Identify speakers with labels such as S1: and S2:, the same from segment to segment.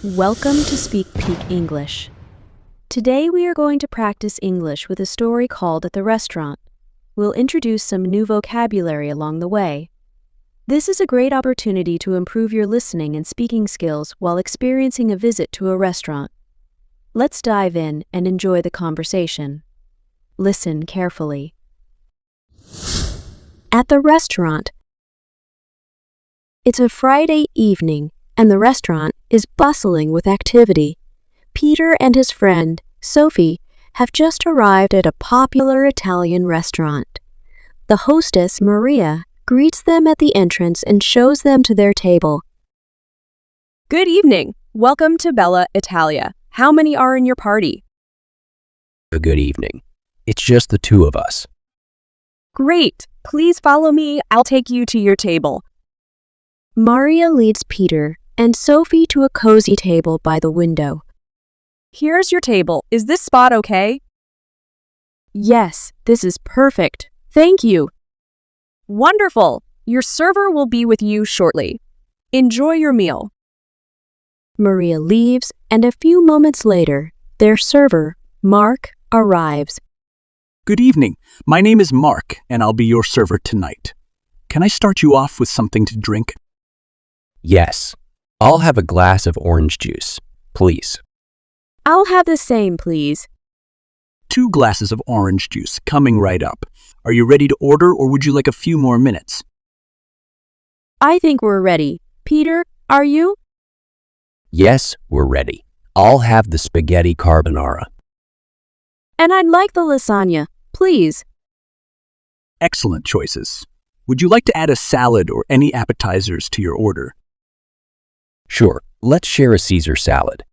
S1: Welcome to Speak Peak English. Today we are going to practice English with a story called At the Restaurant. We'll introduce some new vocabulary along the way. This is a great opportunity to improve your listening and speaking skills while experiencing a visit to a restaurant. Let's dive in and enjoy the conversation. Listen carefully. At the restaurant. It's a Friday evening, and the restaurant is bustling with activity. Peter and his friend, Sophie, have just arrived at a popular Italian restaurant. The hostess, Maria, greets them at the entrance and shows them to their table.
S2: Good evening. Welcome to Bella Italia. How many are in your party?
S3: Good evening. It's just the two of us.
S2: Great. Please follow me. I'll take you to your table.
S1: Maria leads Peter and Sophie to a cozy table by the window.
S2: Here's your table. Is this spot okay?
S1: Yes, this is perfect. Thank you.
S2: Wonderful. Your server will be with you shortly. Enjoy your meal.
S1: Maria leaves, and a few moments later, their server, Mark, arrives.
S4: Good evening. My name is Mark, and I'll be your server tonight. Can I start you off with something to drink?
S3: Yes. I'll have a glass of orange juice, please.
S1: I'll have the same, please.
S4: 2 glasses of orange juice coming right up. Are you ready to order, or would you like a few more minutes?
S1: I think we're ready. Peter, are you?
S3: Yes, we're ready. I'll have the spaghetti carbonara.
S1: And I'd like the lasagna, please.
S4: Excellent choices. Would you like to add a salad or any appetizers to your order?
S3: Sure, let's share a Caesar salad.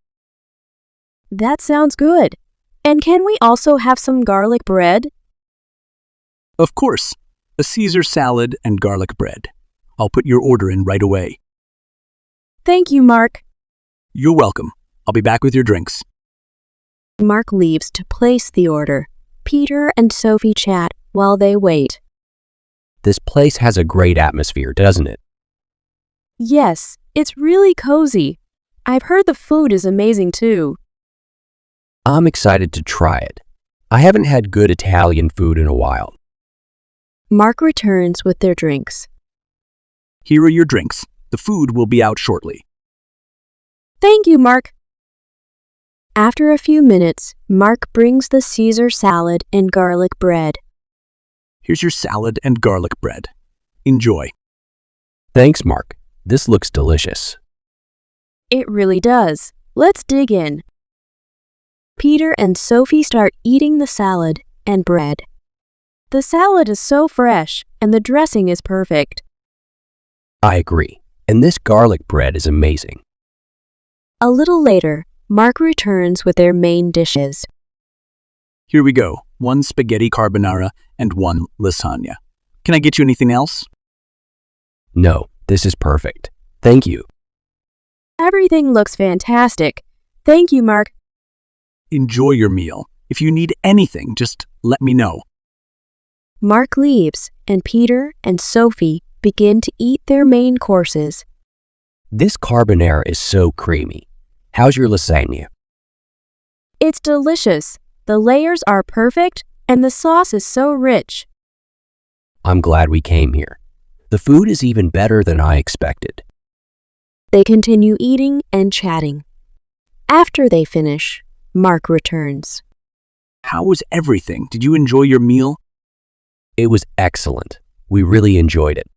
S1: That sounds good. And can we also have some garlic bread?
S4: Of course. A Caesar salad and garlic bread. I'll put your order in right away.
S1: Thank you, Mark.
S4: You're welcome. I'll be back with your drinks.
S1: Mark leaves to place the order. Peter and Sophie chat while they wait.
S3: This place has a great atmosphere, doesn't it?
S1: Yes, it's really cozy. I've heard the food is amazing too.
S3: I'm excited to try it. I haven't had good Italian food in a while.
S1: Mark returns with their drinks.
S4: Here are your drinks. The food will be out shortly.
S1: Thank you, Mark. After a few minutes, Mark brings the Caesar salad and garlic bread.
S4: Here's your salad and garlic bread. Enjoy.
S3: Thanks, Mark. This looks delicious.
S1: It really does. Let's dig in. Peter and Sophie start eating the salad and bread. The salad is so fresh, and the dressing is perfect.
S3: I agree. And this garlic bread is amazing.
S1: A little later, Mark returns with their main dishes.
S4: Here we go. 1 spaghetti carbonara and 1 lasagna. Can I get you anything else?
S3: No, this is perfect. Thank you.
S1: Everything looks fantastic. Thank you, Mark.
S4: Enjoy your meal. If you need anything, just let me know.
S1: Mark leaves, and Peter and Sophie begin to eat their main courses.
S3: This carbonara is so creamy. How's your lasagna?
S1: It's delicious. The layers are perfect, and the sauce is so rich.
S3: I'm glad we came here. The food is even better than I expected.
S1: They continue eating and chatting. After they finish, Mark returns.
S4: How was everything? Did you enjoy your meal?
S3: It was excellent. We really enjoyed it.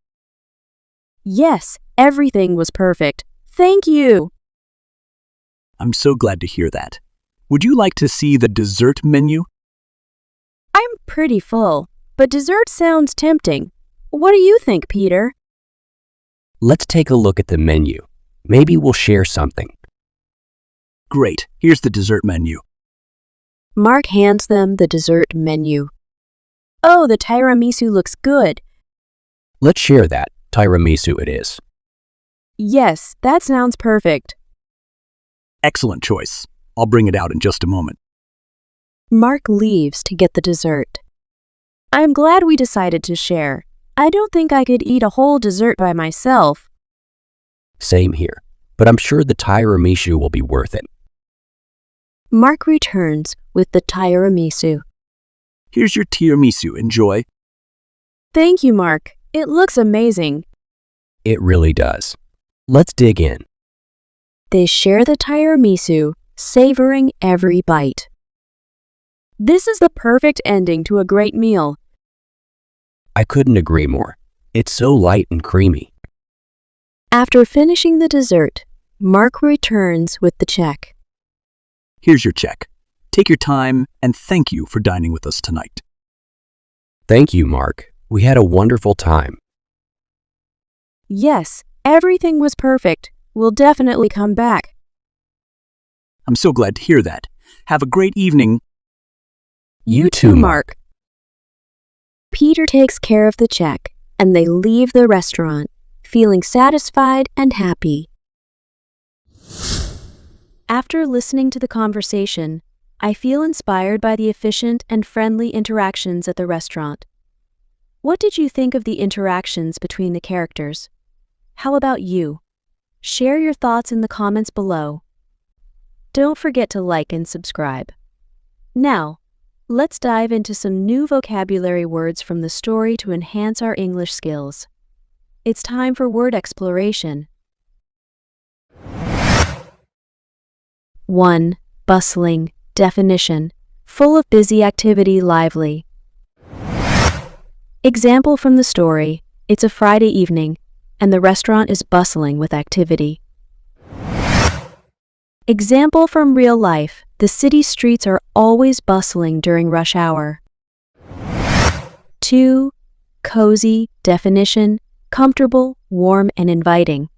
S1: Yes, everything was perfect. Thank you.
S4: I'm so glad to hear that. Would you like to see the dessert menu?
S1: I'm pretty full, but dessert sounds tempting. What do you think, Peter?
S3: Let's take a look at the menu. Maybe we'll share something.
S4: Great. Here's the dessert menu.
S1: Mark hands them the dessert menu. Oh, the tiramisu looks good.
S3: Let's share that. Tiramisu it is.
S1: Yes, that sounds perfect.
S4: Excellent choice. I'll bring it out in just a moment.
S1: Mark leaves to get the dessert. I'm glad we decided to share. I don't think I could eat a whole dessert by myself.
S3: Same here. but I'm sure the tiramisu will be worth it.
S1: Mark returns with the tiramisu.
S4: Here's your tiramisu. Enjoy.
S2: Thank you, Mark. It looks amazing.
S3: It really does. Let's dig in.
S1: They share the tiramisu, savoring every bite.
S2: This is the perfect ending to a great meal.
S3: I couldn't agree more. It's so light and creamy.
S1: After finishing the dessert, Mark returns with the check.
S4: Here's your check. Take your time and thank you for dining with us tonight.
S3: Thank you, Mark. We had a wonderful time.
S2: Yes, everything was perfect. We'll definitely come back.
S4: I'm so glad to hear that. Have a great evening.
S3: You too, Mark.
S1: Peter takes care of the check, and they leave the restaurant, feeling satisfied and happy. After listening to the conversation, I feel inspired by the efficient and friendly interactions at the restaurant. What did you think of the interactions between the characters? How about you? Share your thoughts in the comments below. Don't forget to like and subscribe. Now, let's dive into some new vocabulary words from the story to enhance our English skills. It's time for word exploration. 1. Bustling. Definition: full of busy activity, lively. Example from the story: it's a Friday evening, and the restaurant is bustling with activity. Example from real life: the city streets are always bustling during rush hour. 2. Cozy. Definition: comfortable, warm, and inviting.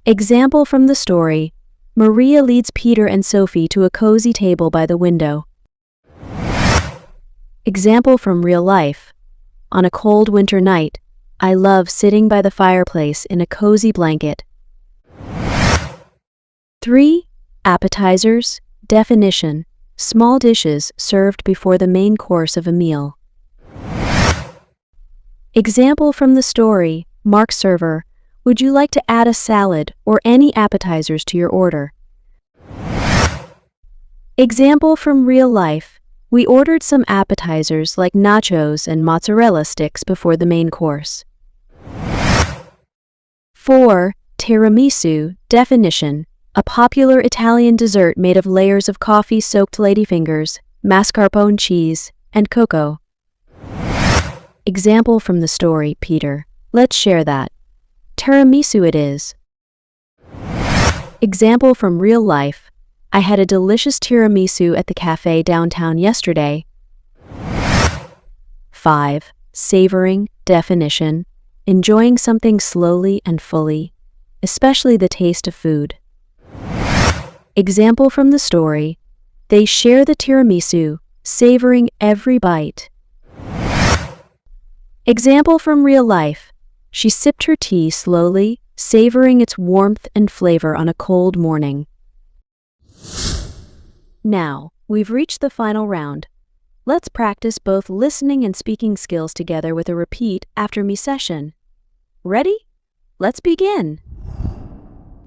S1: Example from the story: Maria leads Peter and Sophie to a cozy table by the window. Example from real life: on a cold winter night, I love sitting by the fireplace in a cozy blanket. 3. Appetizers. Definition: small dishes served before the main course of a meal. Example from the story: Mark server, would you like to add a salad or any appetizers to your order? Example from real life: we ordered some appetizers like nachos and mozzarella sticks before the main course. 4. Tiramisu. Definition: a popular Italian dessert made of layers of coffee-soaked ladyfingers, mascarpone cheese, and cocoa. Example from the story: Peter, let's share that. Tiramisu it is. Example from real life: I had a delicious tiramisu at the cafe downtown yesterday. 5. Savoring. Definition: enjoying something slowly and fully, especially the taste of food. Example from the story: they share the tiramisu, savoring every bite. Example from real life: she sipped her tea slowly, savoring its warmth and flavor on a cold morning. Now, we've reached the final round. Let's practice both listening and speaking skills together with a repeat after me session. Ready? Let's begin.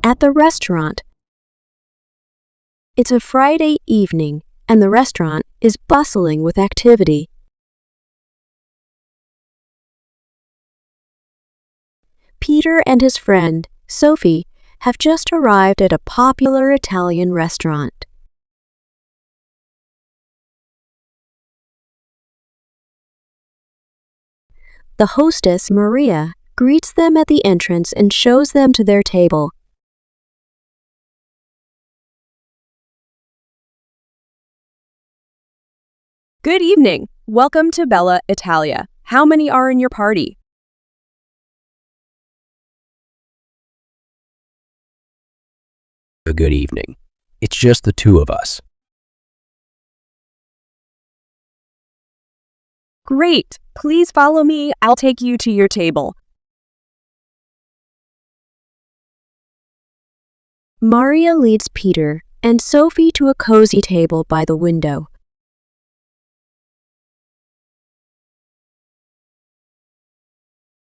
S1: At the restaurant. It's a Friday evening, and the restaurant is bustling with activity. Peter and his friend, Sophie, have just arrived at a popular Italian restaurant. The hostess, Maria, greets them at the entrance and shows them to their table.
S2: Good evening. Welcome to Bella Italia. How many are in your party?
S3: A good evening. It's just the two of us.
S2: Great. Please follow me. I'll take you to your table.
S1: Maria leads Peter and Sophie to a cozy table by the window.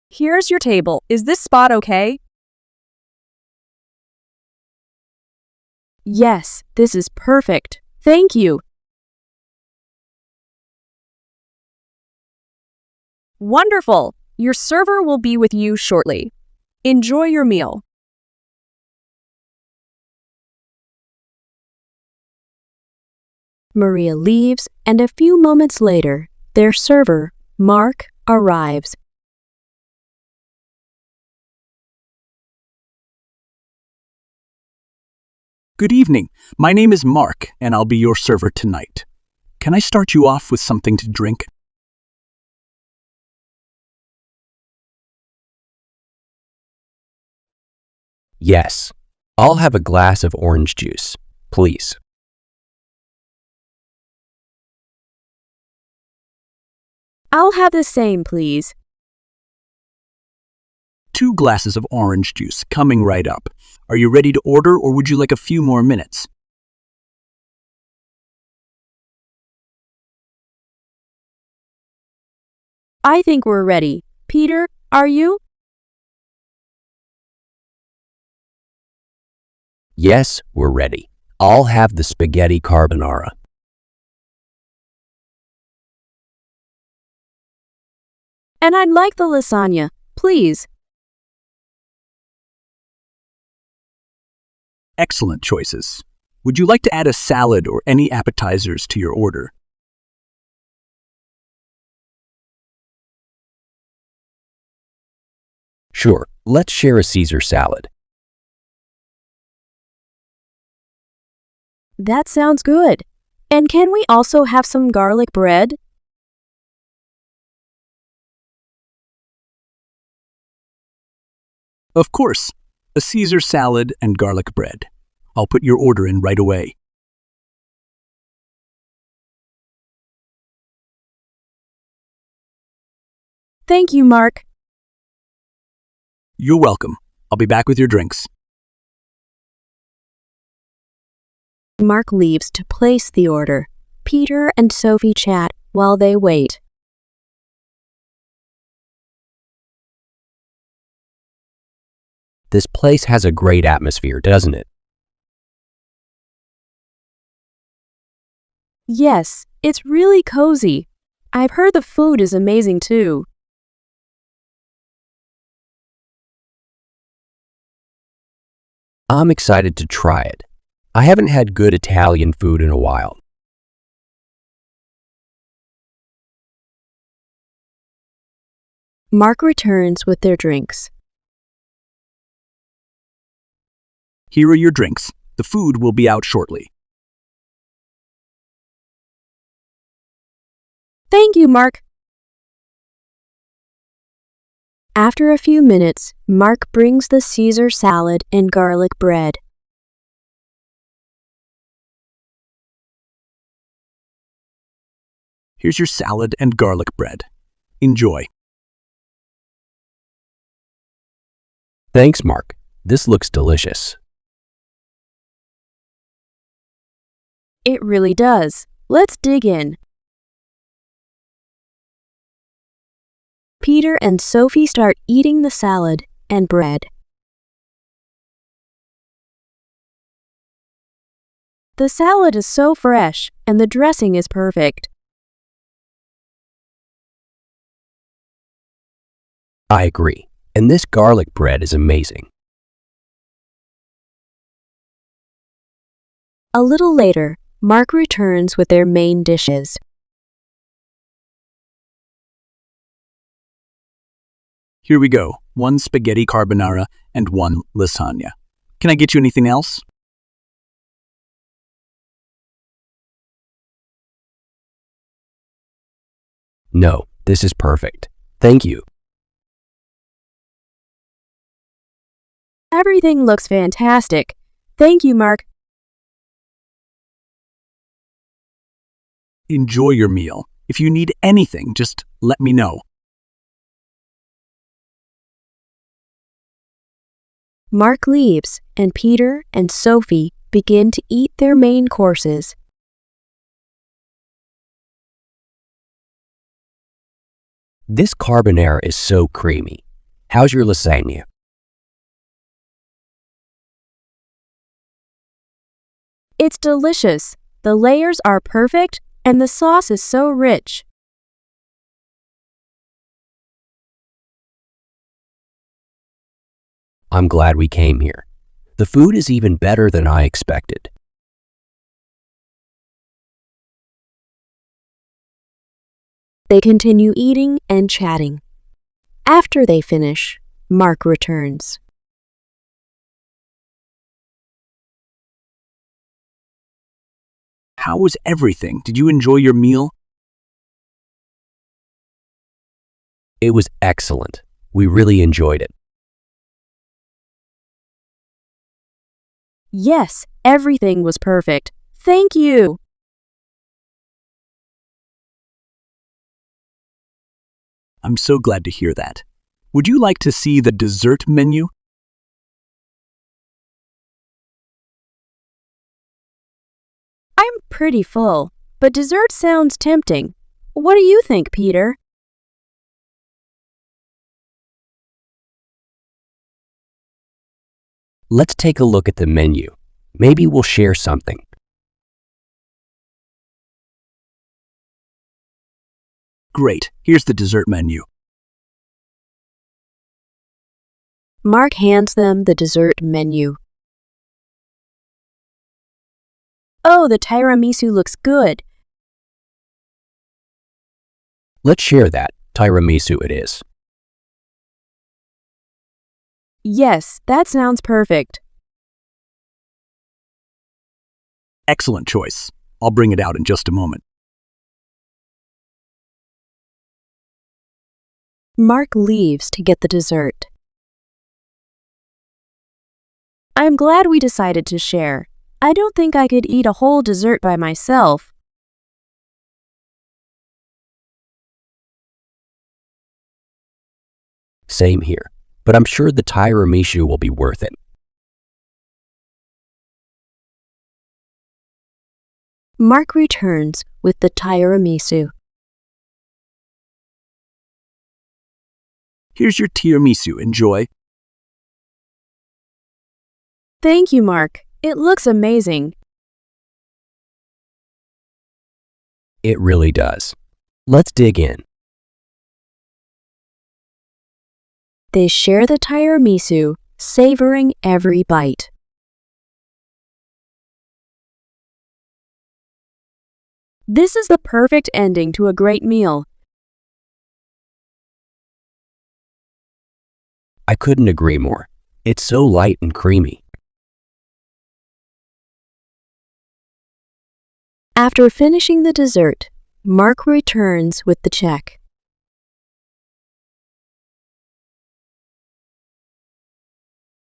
S2: Here's your table. Is this spot okay? Yes, this is perfect. Thank you. Wonderful! Your server will be with you shortly. Enjoy your meal.
S1: Maria leaves, and a few moments later, their server, Mark, arrives.
S4: Good evening. My name is Mark, and I'll be your server tonight. Can I start you off with something to drink?
S3: Yes. I'll have a glass of orange juice, please.
S2: I'll have the same, please.
S4: 2 glasses of orange juice coming right up. Are you ready to order, or would you like a few more minutes?
S2: I think we're ready. Peter, are you?
S3: Yes, we're ready. I'll have the spaghetti carbonara.
S2: And I'd like the lasagna, please.
S4: Excellent choices. Would you like to add a salad or any appetizers to your order?
S3: Sure, let's share a Caesar salad.
S2: That sounds good. And can we also have some garlic bread?
S4: Of course, a Caesar salad and garlic bread. I'll put your order in right away.
S2: Thank you, Mark.
S4: You're welcome. I'll be back with your drinks.
S1: Mark leaves to place the order. Peter and Sophie chat while they wait.
S3: This place has a great atmosphere, doesn't it?
S2: Yes, it's really cozy. I've heard the food is amazing too.
S3: I'm excited to try it. I haven't had good Italian food in a while.
S1: Mark returns with their drinks.
S4: Here are your drinks. The food will be out shortly.
S2: Thank you, Mark.
S1: After a few minutes, Mark brings the Caesar salad and garlic bread.
S4: Here's your salad and garlic bread. Enjoy.
S3: Thanks, Mark. This looks delicious.
S2: It really does. Let's dig in.
S1: Peter and Sophie start eating the salad and bread.
S2: The salad is so fresh, and the dressing is perfect.
S3: I agree. And this garlic bread is amazing.
S1: A little later, Mark returns with their main dishes.
S4: Here we go. 1 spaghetti carbonara and 1 lasagna. Can I get you anything else?
S3: No, this is perfect. Thank you.
S2: Everything looks fantastic. Thank you, Mark.
S4: Enjoy your meal. If you need anything, just let me know.
S1: Mark leaves, and Peter and Sophie begin to eat their main courses.
S3: This carbonara is so creamy. How's your lasagna?
S2: It's delicious. The layers are perfect, and the sauce is so rich.
S3: I'm glad we came here. The food is even better than I expected.
S1: They continue eating and chatting. After they finish, Mark returns.
S4: How was everything? Did you enjoy your meal?
S3: It was excellent. We really enjoyed it.
S2: Yes, everything was perfect. Thank you.
S4: I'm so glad to hear that. Would you like to see the dessert menu?
S2: I'm pretty full, but dessert sounds tempting. What do you think, Peter?
S3: Let's take a look at the menu. Maybe we'll share something.
S4: Great, here's the dessert menu.
S1: Mark hands them the dessert menu.
S2: Oh, the tiramisu looks good.
S3: Let's share that. Tiramisu it is.
S2: Yes, that sounds perfect.
S4: Excellent choice. I'll bring it out in just a moment.
S1: Mark leaves to get the dessert.
S2: I'm glad we decided to share. I don't think I could eat a whole dessert by myself.
S3: Same here, but I'm sure the tiramisu will be worth it.
S1: Mark returns with the tiramisu.
S4: Here's your tiramisu. Enjoy.
S2: Thank you, Mark. It looks amazing.
S3: It really does. Let's dig in.
S1: They share the tiramisu, savoring every bite.
S2: This is the perfect ending to a great meal.
S3: I couldn't agree more. It's so light and creamy.
S1: After finishing the dessert, Mark returns with the check.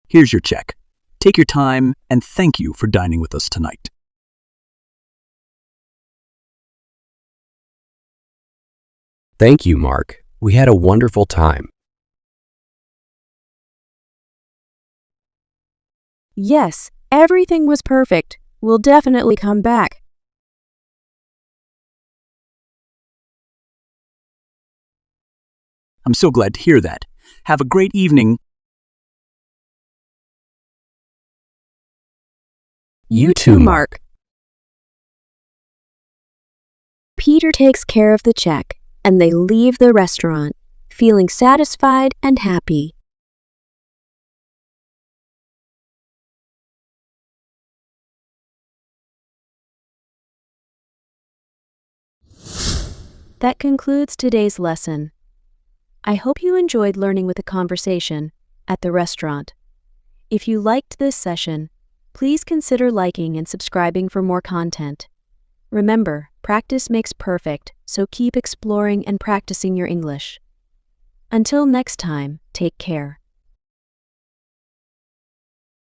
S4: Here's your check. Take your time and thank you for dining with us tonight.
S3: Thank you, Mark. We had a wonderful time.
S2: Yes, everything was perfect. We'll definitely come back.
S4: I'm so glad to hear that. Have a great evening.
S3: You too, Mark.
S1: Peter takes care of the check, and they leave the restaurant, feeling satisfied and happy.
S2: That concludes today's lesson. I hope you enjoyed learning with a conversation at the restaurant. If you liked this session, please consider liking and subscribing for more content. Remember, practice makes perfect, so keep exploring and practicing your English. Until next time, take care.